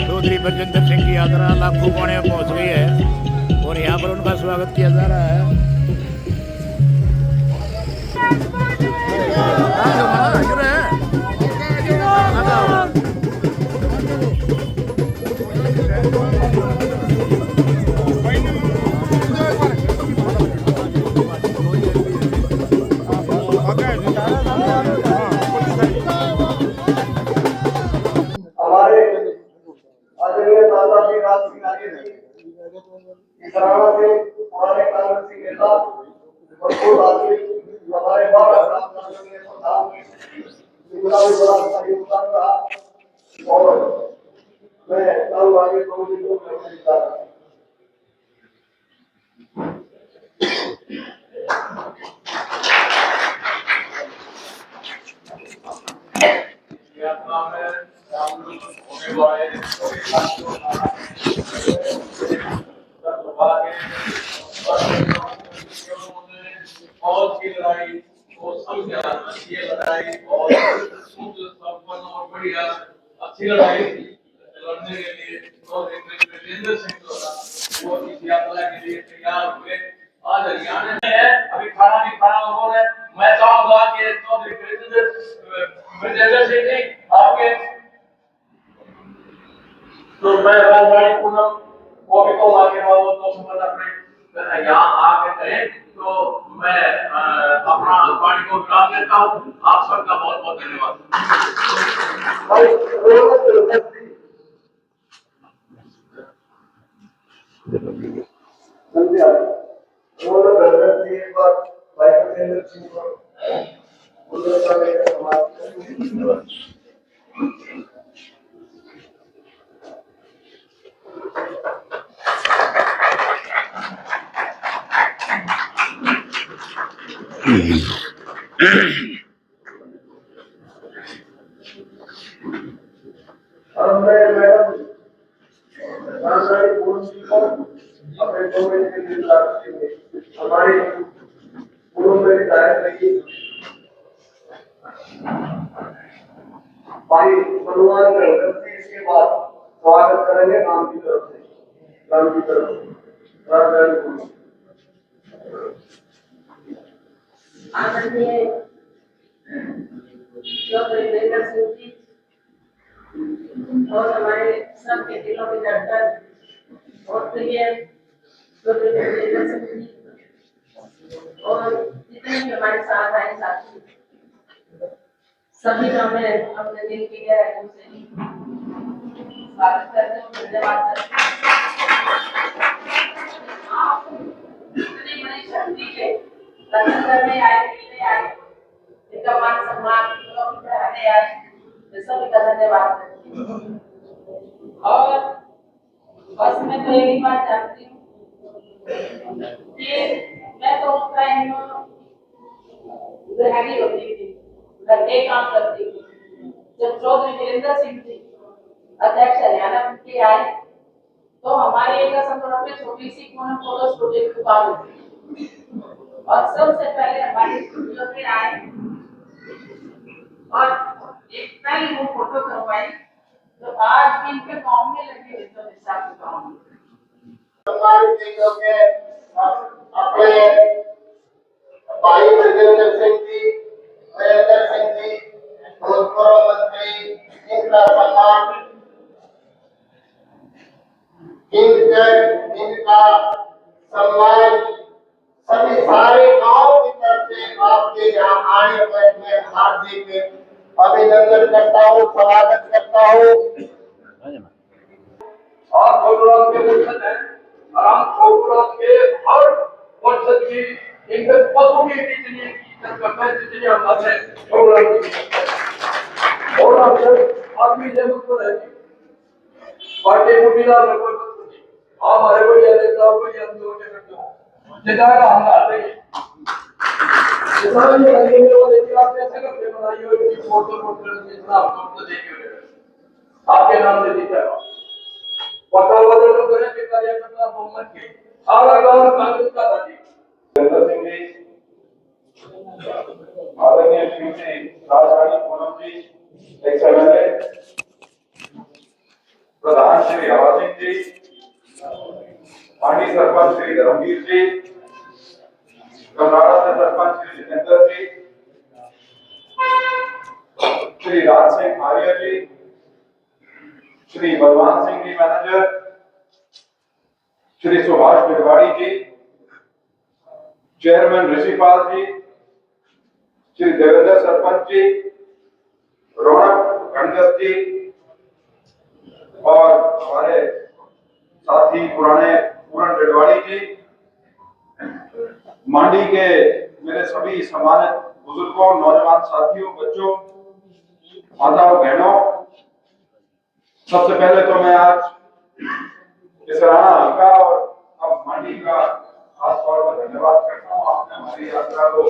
चौधरी बरजिंदर सिंह की यात्रा लाखों कोने में पहुंच गई है और यहाँ पर उनका स्वागत किया जा रहा है। अच्छी लड़ाई लड़ने के लिए बरजिंदर सिंह द्वारा वो इस यात्रा के लिए तैयार हुए। आज हरियाणा में है, अभी खाना भी खाना लोगों ने। मैं चाहूंगा कि चौधरी बरजिंदर सिंह जी आपके तो मैं राजवाड़ी पूनम को भी कहूँगा कि वो तो समझ अपने यहाँ आके करें, तो मैं अपना वाणी को विराम देता हूँ। आप सबका बहुत बहुत धन्यवाद। इसके बाद स्वागत करेंगे नाम की तरफ आदरणीय चौधरी बरजिंदर सिंह जी और हमारे सबके दिलों में धड़कन और प्रिय चौधरी बरजिंदर सिंह जी और जितने भी हमारे साथ आए साथी सभी का मैं अपने दिल की गहराइयों से स्वागत करते हूँ, धन्यवाद करते हूँ। इतनी बड़ी शक्ति के दर्शन करने आए, मिलने आए, इनका मान सम्मान बढ़ाने आए, मैं सभी का धन्यवाद करती हूँ। और बस मैं तो एक ही बात जानती हूँ कि मैं तो उस टाइम गृहिणी होती थी, घर के काम करती थी। जब चौधरी बरजिंदर सिंह जी अध्यक्ष हरियाणा के आए तो हमारी एक असंतुलन में छोटी सी कोना फोटोस प्रोजेक्ट की बात हुई और सबसे पहले हमारे स्टूडियो में आए और एक पहली वो फोटो करवाई तो आज भी इनके गाँव में लगे तो हिसाब से गाँव में अपने भाई बरजिंदर सिंह जी, महेंद्र सिंह जी, भूतपूर्व मंत्री, इनका सम्मान इनका सम्मान सभी सारे गांव की तरफ से आपके यहाँ आने पर मैं हार्दिक अभिनंदन करता हूँ, स्वागत करता हूँ। आप खोटराम के मुर्शद हैं और हम खोटराम के हर मुर्शद की इनके पशु की जितनी इज्जत करते हैं, जितनी हम करते हैं खोटराम की और आदमी जरूर को रहती पार्टी को मिला में कोई हमारे बढ़िया नेता बढ़िया लोग करते हो जिताएगा हम आते हैं जिताने लगे वाले की आप कैसे करते बनाई हो कि फोटो जितना फोटो देखिए आपके नाम से जीतेगा पता वाले लोग करें कि कार्यकर्ता बहुमत के सारा गांव कांग्रेस का था जी। बरजिंदर सिंह जी आदरणीय श्रीमती राजरानी पूनम जी, एक्स-एमएलए, प्रधान श्री हवा सिंह जी, पानी सरपंच श्री धर्मवीर जी, कमराड़ा से सरपंच श्री जितेंद्र जी, श्री राज सिंह आर्य जी, श्री बलवान सिंह जी मैनेजर, श्री सुभाष बिरवाड़ी जी, चेयरमैन ऋषिपाल जी, श्री देवेंद्र सरपंच जी, रौनक गणगत जी और हमारे साथी पुराने पूरन रेडवाड़ी जी, मांडी के मेरे सभी सम्मानित बुजुर्गों, नौजवान साथियों, बच्चों, माताओं, बहनों, सबसे पहले तो मैं आज इस राणा हल्का और अब मांडी का खास तौर पर धन्यवाद करता हूँ। आपने हमारी यात्रा को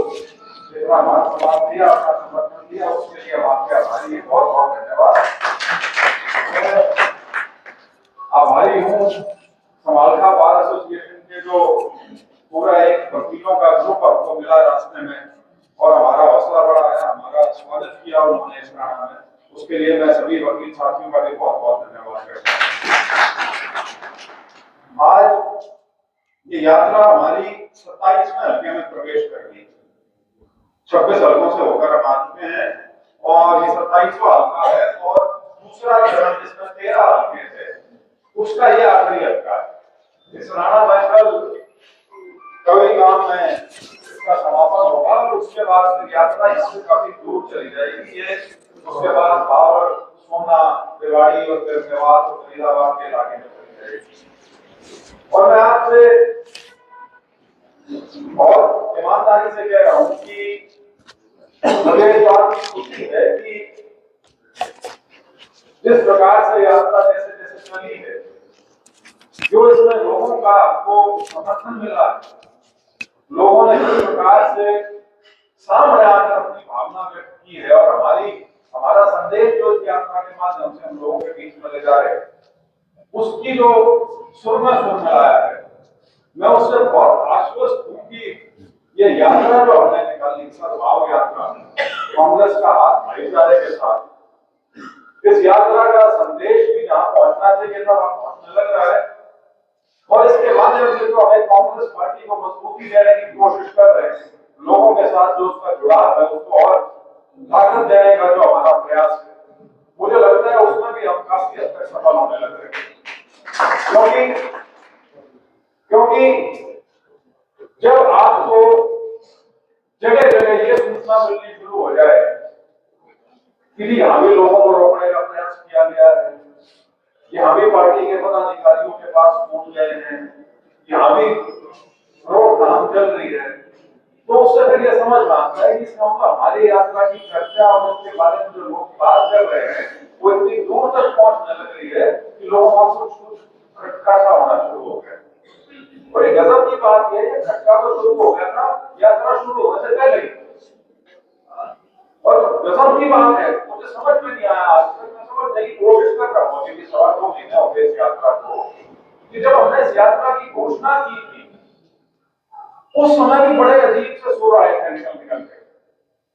इतना मान सम्मान दिया, अपना समर्थन दिया, उसके लिए हम आपके आभारी हैं। बहुत बहुत धन्यवाद। मैं आभारी हूँ समालखा बार एसोसिएशन के जो पूरा एक वकीलों का ग्रुप आपको मिला रास्ते में और हमारा हौसला बढ़ाया, हमारा स्वागत किया उन्होंने इस राणा में, उसके लिए मैं सभी वकील साथियों का भी बहुत बहुत धन्यवाद करता हूँ। आज ये यात्रा हमारी 27वें हल्के में प्रवेश कर गई। 26 हल्कों से होकर हम आ चुके हैं और ये 27वां हल्का है और दूसरा चरण जिसमें 13 हल्के थे उसका ये आखिरी हल्का है। इस राणा महल कवि गांव में इसका समापन होगा और उसके बाद फिर यात्रा इससे काफी दूर चली जाएगी। ये उसके बाद बावर, सोना, रेवाड़ी और फिर मेवात और फरीदाबाद के इलाके में चली जाएगी। और मैं आपसे और ईमानदारी से कह रहा हूं कि मुझे इस बात की खुशी है कि जिस प्रकार से यात्रा जैसे जैसे चली है, जो इसमें लोगों का आपको समर्थन मिला, लोगों ने जिस प्रकार से सामने आकर अपनी भावना व्यक्त की है और हमारा संदेश जो इस यात्रा के माध्यम से हम लोगों के बीच में ले जा रहे हैं, उसकी जो सुर में सुर मिलाया है, मैं उससे बहुत आश्वस्त हूं कि ये यात्रा जो हमने निकाली, सद्भाव यात्रा, कांग्रेस का हाथ भाईचारे के साथ, इस यात्रा का संदेश भी जहां पहुंचना चाहिए था वहां पहुंचने लग रहा है और इसके माध्यम से जो हमें कांग्रेस पार्टी को मजबूती देने की कोशिश कर रहे हैं, लोगों के साथ जो उसका जुड़ाव है उसको और ताकत देने का जो हमारा प्रयास है, मुझे लगता है उसमें भी हम काफी हद तक सफल होने लग रहे हैं। क्योंकि जब आपको जगह जगह ये सूचना मिलनी शुरू हो जाए कि यहाँ भी लोगों को रोकने का प्रयास किया गया है, यहाँ भी पार्टी के पदाधिकारियों के पास पहुंच गए हैं, यहाँ भी रोकथाम चल रही है, तो उससे फिर ये समझ में आता है कि इसका मतलब हमारी यात्रा की चर्चा और उसके बारे में जो लोग बात कर रहे हैं वो इतनी दूर तक पहुंचने लग रही है कि लोगों का कुछ खटका होना शुरू हो गया। और एक गजब की बात यह है, खटका तो शुरू हो गया था यात्रा शुरू होने से पहले ही। और गजब की बात है, मुझे समझ में नहीं आया आज तक, मैं समझने की कोशिश कर रहा हूँ कि 2 महीने हो गए इस यात्रा को, कि जब हमने इस यात्रा की घोषणा की थी उस समय भी बड़े अजीब से सुर आए थे निकल के,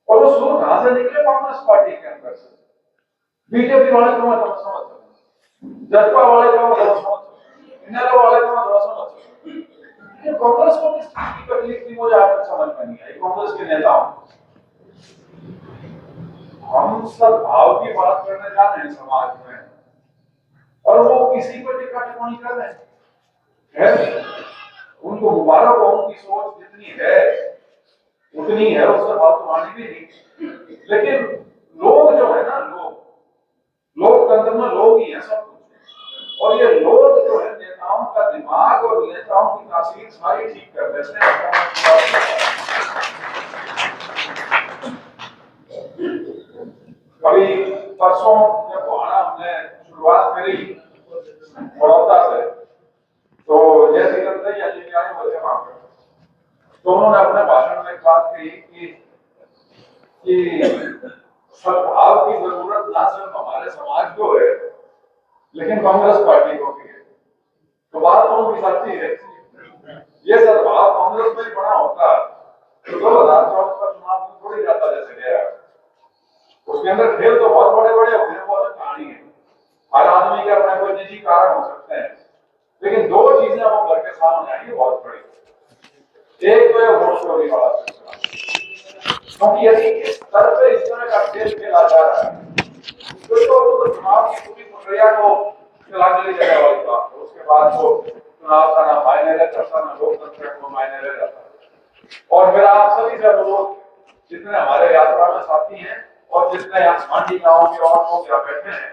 और वो सुर कहां से निकले? कांग्रेस पार्टी के अंदर से। बीजेपी वाले को मैं समझ सकता, जसपा वाले को मैं समझ सकता, इनेलो वाले को मैं समझ सकता, कांग्रेस को किस चीज की तकलीफ थी मुझे आज तक समझ में नहीं आई। कांग्रेस के नेताओं, हम सब भाव की बात करने जा रहे हैं समाज में और वो किसी को टिक्का टिप्पणी कर रहे हैं। उनको मुबारक हो, उनकी सोच जितनी है उतनी है, उससे फालतूवानी भी नहीं। लेकिन लोग जो है ना, लोकतंत्र में लोग ही है सब कुछ, और ये लोग जो है नेताओं का दिमाग और नेताओं की तासीर सारी ठीक कर देते हैं। अभी परसों जब वहां हमने शुरुआत करी बड़ौदा से, तो जैसे करते ही जी आए बोले वहां पर, तो उन्होंने अपने भाषण में एक बात कही कि सद्भाव की जरूरत ना सिर्फ हमारे समाज को है लेकिन कांग्रेस पार्टी को भी है। तो बात तो उनकी सच्ची है, ये सद्भाव कांग्रेस में बड़ा होता तो 2024 थोड़ी जाता जैसे गया। उसके अंदर खेल तो बहुत बड़े बड़े होते हैं, वो अलग कहानी है। हर आदमी के अपने कोई निजी कारण हो सकते हैं, लेकिन दो चीजें अब घर के सामने आई है बहुत बड़ी। एक तो है वोट चोरी वाला सिलसिला, क्योंकि यदि इस स्तर पे इस तरह का खेल खेला जा रहा है तो चुनाव की पूरी प्रक्रिया को चलाने ले जाने वाली बात है। उसके बाद तो चुनाव का ना मायने रह जाता, ना लोकतंत्र को मायने रह जाता। और मेरा आप सभी से अनुरोध, जितने हमारे यात्रा में साथी हैं और जितने यहाँ मांडी गांव के और लोग यहाँ बैठे हैं,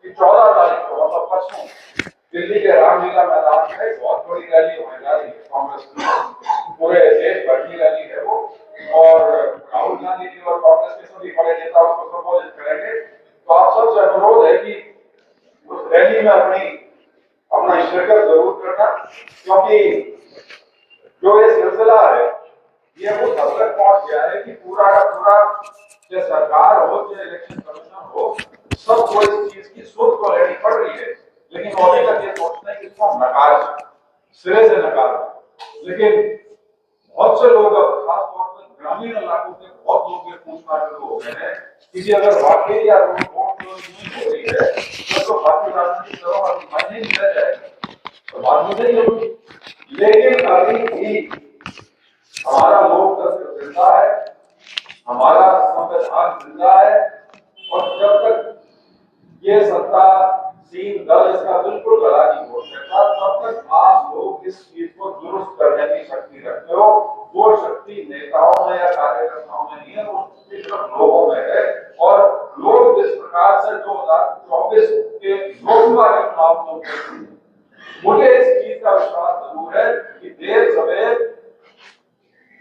कि 14 तारीख को मतलब परसों दिल्ली के रामलीला मैदान में एक बहुत बड़ी रैली होने जा रही है कांग्रेस की, पूरे देश भर की रैली है वो, और राहुल गांधी जी और कांग्रेस के सभी बड़े नेता उसको संबोधित करेंगे। तो आप सबसे अनुरोध है कि उस रैली में अपना शिरकत जरूर करना, क्योंकि जो ये सिलसिला है ये वो तब तक पहुंच गया है कि पूरा का पूरा, चाहे सरकार हो चाहे इलेक्शन कमीशन हो, सबको इस चीज की सूद को लेनी पड़ रही है। लेकिन अभी तक ये सोचते हैं कि इसको नकार सिरे से नकार। लेकिन बहुत से लोग, अब खासतौर पर ग्रामीण इलाकों के बहुत लोग ये पूछना शुरू हो गए हैं कि जी अगर वाकई या वोट नहीं हो रही है तो बाकी राजनीतिक दलों का मायने नहीं रह जाएगा, तो बात मुझे ये होगी। लेकिन अभी भी हमारा लोकतंत्र जिंदा है, हमारा संविधान जिंदा है, और जब तक ये सत्तासीन दल इसका बिल्कुल गला नहीं घोट सकता, तब तक आप लोग इस चीज को दुरुस्त करने की शक्ति रखते हो। वो शक्ति नेताओं में या कार्यकर्ताओं में नहीं है, वो सिर्फ लोगों में है। और लोग जिस प्रकार से 2024 के लोकसभा के चुनाव को, मुझे इस चीज का विश्वास जरूर है कि देर सवेर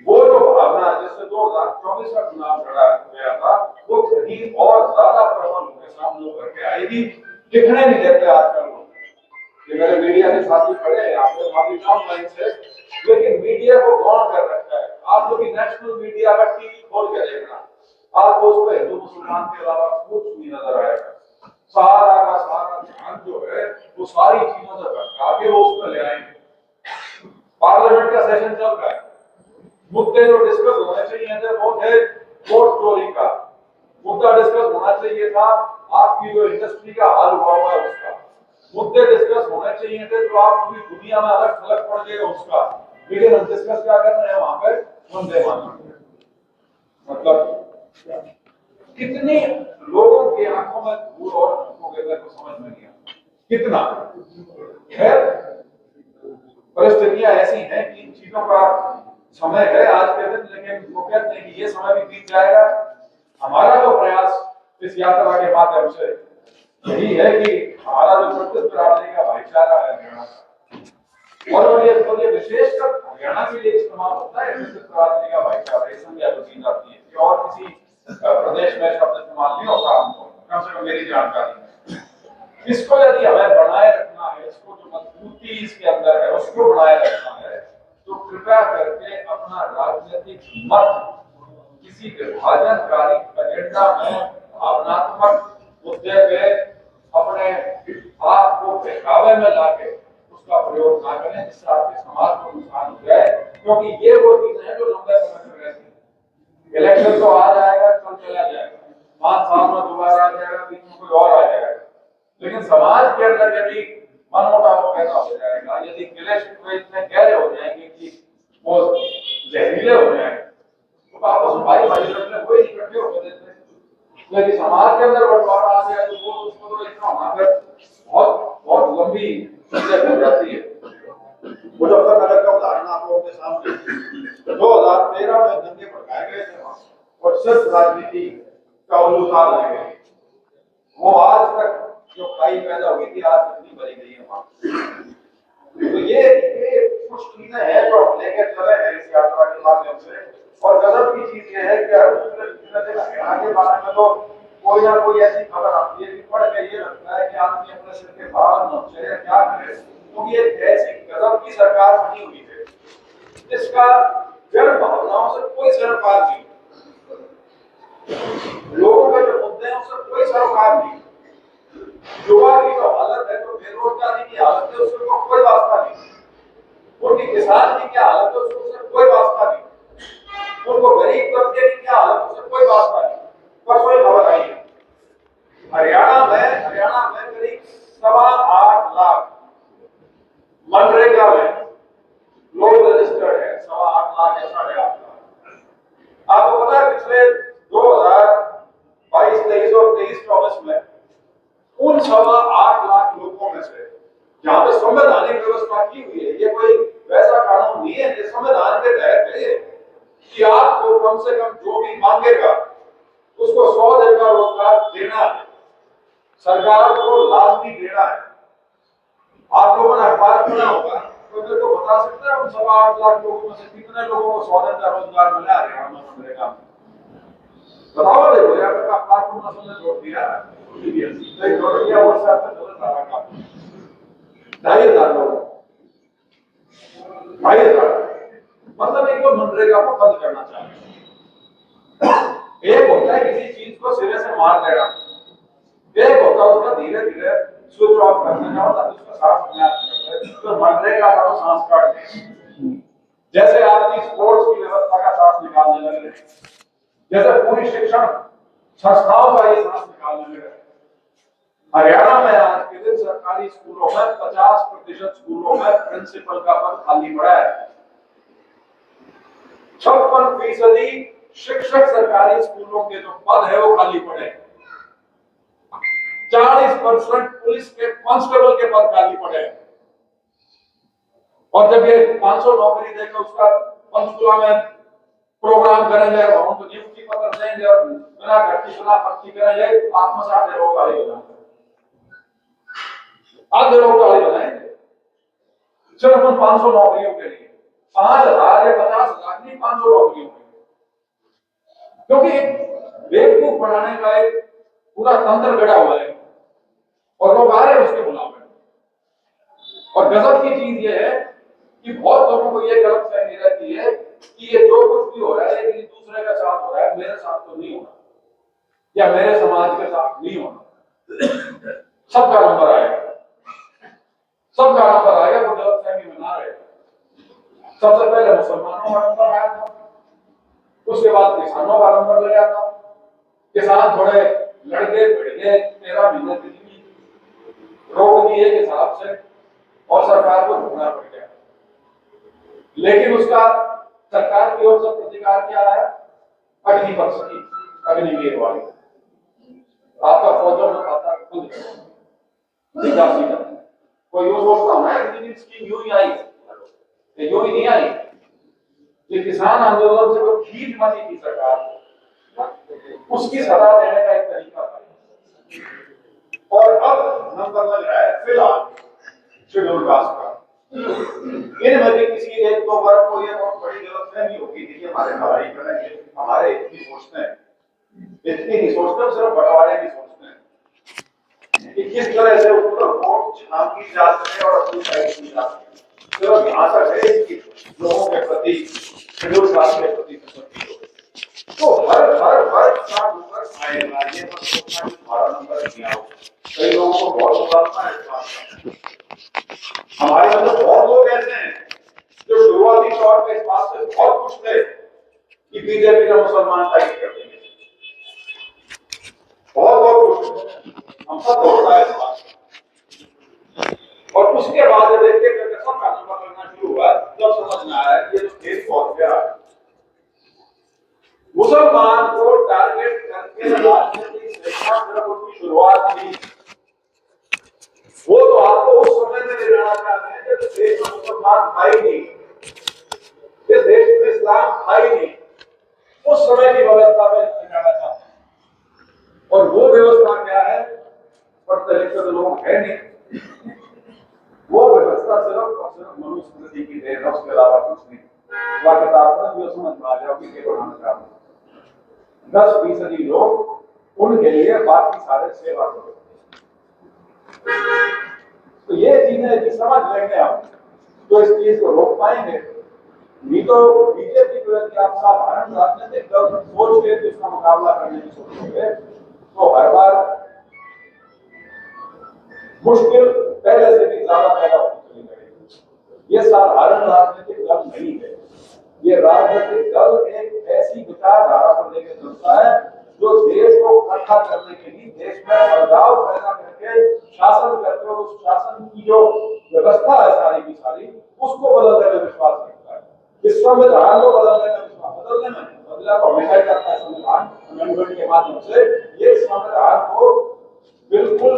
वो जो भावना जिससे 2024 का चुनाव लड़ा गया था वो कहीं और ज्यादा प्रबल होकर सामने उभर के आएगी। दिखने नहीं देते आजकल लोग, मेरे मीडिया के साथी खड़े हैं, आपको माफी चाहूंगा इनसे, लेकिन मीडिया को गौण कर रखा है। आप लोग नेशनल मीडिया का टीवी खोल के देखना, आपको उस पर हिंदू मुसलमान के अलावा कुछ नहीं नजर आएगा। सारा का सारा ध्यान जो है वो सारी चीजों से भटका के वो उस पर ले आएंगे। पार्लियामेंट का सेशन चल रहा है, मुद्दे जो डिस्कस होने चाहिए थे वो थे वोट चोरी का मुद्दा डिस्कस होना चाहिए था, आपकी जो इंडस्ट्री का हाल हुआ है उसका मुद्दे डिस्कस होने चाहिए थे, जो आप पूरी दुनिया में अलग थलग पड़ गए उसका। लेकिन हम डिस्कस क्या कर रहे हैं वहां पे, वंदे मातरम। मतलब कितनी लोगों की आंखों में धूल और आंखों के अंदर समझ में नहीं आता कितना। खैर परिस्थितियां ऐसी हैं कि इन चीजों का समय है आज के दिन, लेकिन वो कहते हैं कि ये समय भी बीत जाएगा। हमारा जो प्रयास इस यात्रा के माध्यम से यही है कि हमारा जो छत्तीस बिरादरी का भाईचारा है हरियाणा का, और ये विशेषकर हरियाणा के लिए इस्तेमाल होता है छत्तीस बिरादरी का भाईचारा, ये संज्ञा जो दी जाती है, और किसी प्रदेश में शब्द इस्तेमाल नहीं होता कम से कम मेरी जानकारी में। इसको यदि हमें बनाए रखना है, इसको जो मजबूती इसके अंदर है उसको बनाए रखना है, तो कृपया करके अपना राजनीतिक मत किसी विभाजनकारी एजेंडा में भावनात्मक मुद्दे पे अपने आप को बहकावे में लाके उसका प्रयोग ना करें, जिससे आपके समाज को नुकसान हो जाए। क्योंकि ये वो चीजें हैं जो लंबे समय तक रहती है। इलेक्शन तो आ जाएगा, कल चला जाएगा, 5 साल में दोबारा आ जाएगा, बीच में कोई और आ जाएगा, लेकिन समाज के अंदर यदि मनमुटाव पैदा हो जाएगा, यदि गिले शिकवे इतने गहरे हो जाएंगे कि वो जहरीले हो जाएंगे, तो आपस में भाई भाई में कोई इकट्ठे हो देते। यदि समाज के अंदर बंटवारा आ जाए तो वो उसको तो इतना वहां पर बहुत बहुत लंबी चीजें हो जाती है। मुजफ्फरनगर का उदाहरण आप लोगों के सामने 2013 में दंगे भड़काए गए थे और सिर्फ राजनीति का उलूसाल रह गए। वो आज तक जो खाई पैदा हुई थी आज कितनी भरी गई है वहां। तो ये कुछ चीजें हैं जो हम लेकर चले हैं इस यात्रा के माध्यम से। और गजब की चीज ये है कि हर दूसरे हरियाणा के बारे में तो कोई ना कोई ऐसी खबर आती है कि पढ़ के ये लगता है कि आदमी अपने सिर के बाल नोचे या क्या करे, क्योंकि ये ऐसी गजब की सरकार बनी हुई है जिसका जन भावनाओं से कोई सरोकार नहीं, लोगों के जो मुद्दे हैं उससे कोई सरोकार नहीं, युवा की जो हालत है, जो बेरोजगारी की हालत है उससे कोई वास्ता नहीं, उनकी किसान की क्या हालत है उससे कोई वास्ता नहीं। उनको गरीब तबके की क्या हालत उससे कोई वास्ता नहीं। परसों ही खबर आई है हरियाणा में करीब 8.25 लाख मनरेगा में लोग रजिस्टर्ड है। 8.25 लाख या 8.5 लाख। आपको पता है पिछले 2022, 23 और 23-24 में उन 8.25 लाख लोगों में से जहां पे संवैधानिक व्यवस्था की हुई है, ये कोई वैसा कानून नहीं है, ये संविधान के तहत है कि आपको कम से कम जो भी मांगेगा उसको 100 दिन का रोजगार देना है, सरकार को लाजमी देना है। आप लोगों ने अखबार पढ़ा होगा, तो मेरे को बता सकते हैं उन 8.25 लाख लोगों में से कितने लोगों को 100 दिन का रोजगार मिला है हरियाणा में मनरेगा में? बताओ। देखो यार, अखबार पढ़ना सुनने छोड़ दिया है, WhatsApp पे चल रहा काम 2,500 लोग, 2,500 मतलब एक तो मनरेगा को बंद करना चाहिए। एक होता है किसी चीज को सिरे से मार देना, एक होता है उसका धीरे धीरे स्विच ऑफ करने का, ताकि उसका सांस नहीं आए। तो मनरेगा का सांस काट दे, जैसे आपकी स्पोर्ट्स की व्यवस्था का सांस निकालने लग रहे, जैसे पूरी शिक्षण संस्थाओं का ये सांस निकालने लग रहे। हरियाणा में आज के दिन सरकारी स्कूलों में 50% स्कूलों में प्रिंसिपल का पद खाली पड़ा है। 56% शिक्षक सरकारी स्कूलों के जो पद है वो खाली पड़े हैं। 40% पुलिस के कांस्टेबल के पद खाली पड़े हैं। और जब ये 500 नौकरी देकर उसका पंचकुला में प्रोग्राम करेंगे और उनको नियुक्ति पत्र देंगे और बिना घटती बिना पट्टी करेंगे, आत्मसात रोगाड़ी बनाएंगे, आधे रोगाड़ी बनाएंगे सिर्फ उन 500 नौकरियों के लिए। 5,000 या 50,000 नहीं, 500 नौकरियों के लिए। क्योंकि बेवकूफ बनाने का एक पूरा तंत्र गड़ा हुआ है और लोग आ रहे हैं उसके बुलावे। और गजब की चीज ये है कि बहुत लोगों को ये गलतफहमी रहती है कि ये जो कुछ भी हो रहा है लेकिन दूसरे के साथ हो रहा है, मेरे साथ तो नहीं हो रहा, या मेरे समाज के साथ नहीं हो रहा। सबका नंबर आएगा, सबका नंबर आएगा, वो गलतफहमी बना रहे। सबसे पहले मुसलमानों का नंबर आया था, उसके बाद किसानों का नंबर लगा था। किसान थोड़े लड़के भिड़के 13 महीने बिजली रोक दिए के हिसाब से और सरकार को झुकना पड़ गया। लेकिन उसका सरकार की ओर से प्रतिकार क्या आया? अग्नि पक्ष की, अग्निवीर वाली, आपका फौजों में खाता खुद सीधा सीधा। कोई यूं सोचता हूं अग्निवीर स्कीम यूं ही आई, यूं ही नहीं आई। ये किसान आंदोलन से वो खींच मची थी सरकार, उसकी सजा देने का एक तरीका था। और अब नंबर लग रहा है फिलहाल शेड्यूल कास्ट का। इनमें भी किसी एक दो वर्ग को ये बहुत बड़ी गलतफहमी होगी कि हमारे लड़ाई करेंगे, हमारे इतनी सोचते हैं, इतनी नहीं सोचते, सिर्फ बंटवारे की सोचते हैं कि किस तरह से उनको वोट छापी जा सके और अपनी साइड की जा सके। सिर्फ यहाँ तक है कि लोगों के प्रति शेड्यूल कास्ट के प्रति तो हर काम ऊपर आएगा। ये मत सोचना कि हमारा नंबर नहीं आओ। कई लोगों को बहुत उदारता है इस बात का। हमारे अंदर बहुत लोग ऐसे हैं जो शुरुआती तौर पे इस बात से बहुत खुश थे कि बीजेपी का मुसलमान टाइप कर देंगे, बहुत खुश। हम सब होता है इस बात। और उसके बाद देखते करके सबका नंबर लगना शुरू हुआ, तब समझ में आया कि ये तो खेल पहुंच गया। मुसलमान को टारगेट करके राजनीतिक शिक्षा सिर्फ उसकी शुरुआत थी। वो तो आपको उस समय में ले जाना चाहते हैं जब देश में मुसलमान था ही नहीं, इस देश में इस्लाम था ही नहीं, उस समय की व्यवस्था में ले जाना चाहते हैं। और वो व्यवस्था क्या है? पढ़ते लिखते तो लोग है नहीं। वो व्यवस्था सिर्फ और सिर्फ मनुस्मृति की देन है, उसके अलावा कुछ नहीं। वह किताब में समझ में आ जाओ कि क्या पढ़ाना चाहते हैं। 10% लोग उनके लिए बाकी सारे सेवा करो। तो ये चीजें की समझ लेंगे आप तो इस चीज को रोक पाएंगे। नहीं तो बीजेपी को यदि आप साधारण राजनीतिक दल सोच के इसका मुकाबला करने की सोचेंगे तो हर बार मुश्किल पहले से भी ज्यादा पैदा होती चली जाएगी। ये साधारण राजनीतिक दल नहीं है, ये राजनीतिक दल एक ऐसी विचारधारा को लेकर चलता है जो देश को इकट्ठा करने के लिए देश में बदलाव पैदा करके शासन करके और उस शासन की जो व्यवस्था है सारी की सारी उसको बदलने में विश्वास करता है। इस संविधान को बदलने में विश्वास बदलने में बदला तो हमेशा ही करता है संविधान अमेंडमेंट के माध्यम से। ये संविधान को बिल्कुल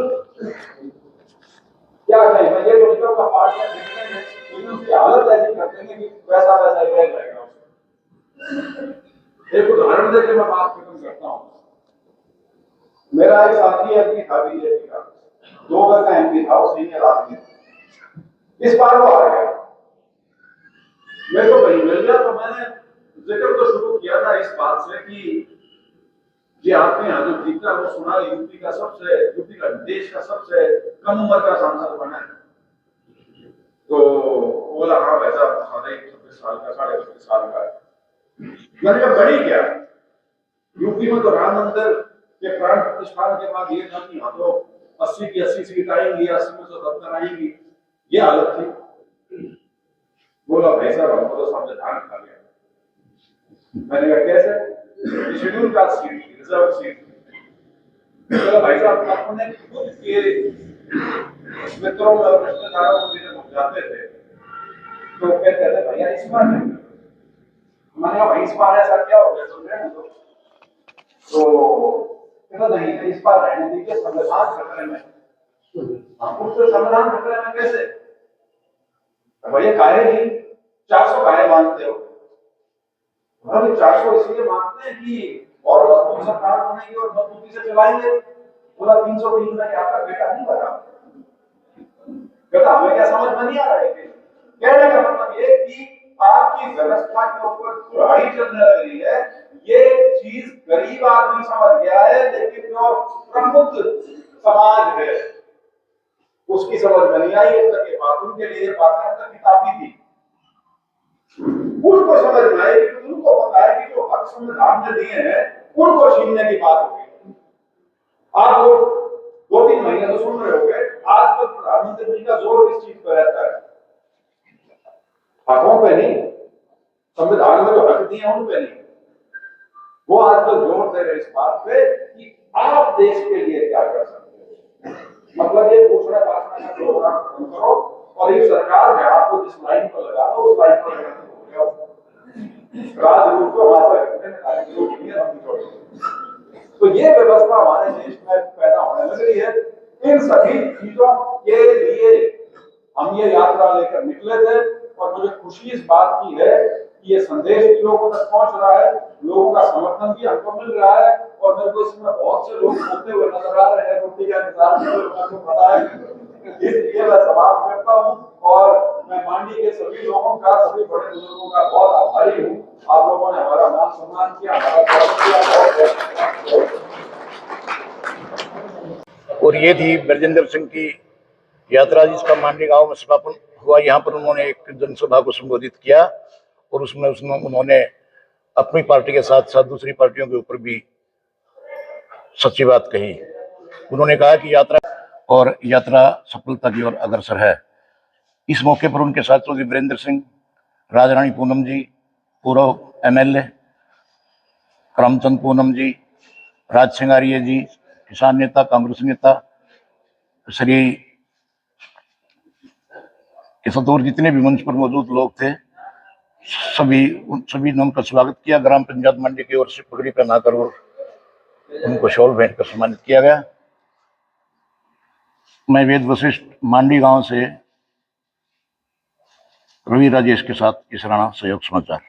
क्या कहें, मैं ये तो निकल का पार्टियां देखते हैं लेकिन उसकी हालत ऐसी करते हैं कि वैसा वैसा ही रह जाएगा। एक उदाहरण देकर मैं बात खत्म करता हूँ। मेरा एक साथी एमपी था बीजेपी का, 2 बार का एमपी था, वो सीनियर आदमी। इस बार वो आ गया, मेरे को कहीं मिल गया तो मैंने जिक्र तो शुरू किया था इस बात से कि ये आपके यहाँ जो जीता है वो सुना यूपी का देश का सबसे कम उम्र का सांसद बना है। तो बोला हाँ वैसा 26 साल का 25 साल का है। मैंने कहा बड़ी क्या यूपी में तो राम मंदिर के प्राण प्रतिष्ठान के बाद ये था कि यहाँ तो 80 की 80 सीट आएंगी, 80 में से 70 आएंगी, ये हालत थी। बोला भाई साहब हमको तो संविधान खा गया। मैंने कहा कैसे? Schedule caste seat, reserve seat. बोला भाई साहब अपने खुद के मित्रों में और रिश्तेदारों को जब जाते थे तो कहते थे भैया इस बार नहीं। मैंने कहा भाई इस बार ऐसा क्या हो गया सुन रहे हैं तो कहता नहीं इस बार रहने दीजिए, संविधान खतरे में। हम उससे संविधान खतरे में कैसे? भैया काहे नहीं 400 काहे मानते हो? 400 इसलिए मानते हैं कि और मजबूत सरकार बनेगी और मजबूती से चलाएंगे। बोला 303 में आपका बेटा नहीं बना। कहता हमें क्या समझ में नहीं आ रहा है? कहने का मतलब ये कि आपकी व्यवस्था के ऊपर कुराही चलने लग रही है। ये चीज गरीब आदमी समझ गया है लेकिन जो प्रमुख समाज है उसकी समझ में नहीं आई। अब तक ये बात उनके लिए बातें अब तक किताबी थी। उनको समझ में आई कि उनको पता है कि जो हक संविधान ने दिए हैं उनको छीनने की बात हो गई। आप लोग 2-3 महीने तो सुन रहे होंगे, आज तक प्रधानमंत्री जी का जोर किस चीज पर रहता है? हकों पे नहीं, संविधान में जो हक दिए हैं उन पे नहीं। वो आज तक जोर दे रहे इस बात पे कि आप देश के लिए क्या कर सकते हैं। मतलब ये घोषणा पास का प्रोग्राम करो और ये सरकार है आपको जिस लाइन पर लगा दो उस लाइन पर लगा दो। राजरूप को वहां पर तो ये व्यवस्था हमारे देश में पैदा होने लग रही है। इन सभी चीजों के लिए हम ये यात्रा लेकर निकले थे और मुझे खुशी इस बात की है कि ये संदेश भी लोगों तक पहुंच रहा है, लोगों का समर्थन भी हमको मिल रहा है और मेरे को इसमें बहुत से लोग बोलते हुए नजर आ रहे हैं, रोटी का इंतजार करते हुए मेरे को पता है। इसलिए मैं समाप्त करता हूँ और मैं मांडी के सभी लोगों का, सभी बड़े बुजुर्गों का बहुत आभारी हूँ। आप लोगों ने हमारा मान सम्मान किया, हमारा स्वागत किया। और ये थी ब्रजेंद्र सिंह की यात्रा जिसका मांडी गांव में समापन हुआ। यहाँ पर उन्होंने एक जनसभा को संबोधित किया और उसमें उन्होंने अपनी पार्टी के साथ साथ दूसरी पार्टियों के ऊपर भी सच्ची बात कही। उन्होंने कहा कि यात्रा सफलता की ओर अग्रसर है। इस मौके पर उनके साथ चौधरी वीरेंद्र सिंह, राजरानी पूनम जी, पूर्व MLA करमचंद पूनम जी, राज सिंगारिया जी, किसान नेता, कांग्रेस नेता श्री किशोर, जितने भी मंच पर मौजूद लोग थे सभी ने उनका स्वागत किया। ग्राम पंचायत मंडी की ओर से पगड़ी पहनाकर और उनको शॉल भेंट कर सम्मानित किया गया। मैं वेद वशिष्ठ मांडी गांव से रवि राजेश के साथ किस राणा, सहयोग समाचार।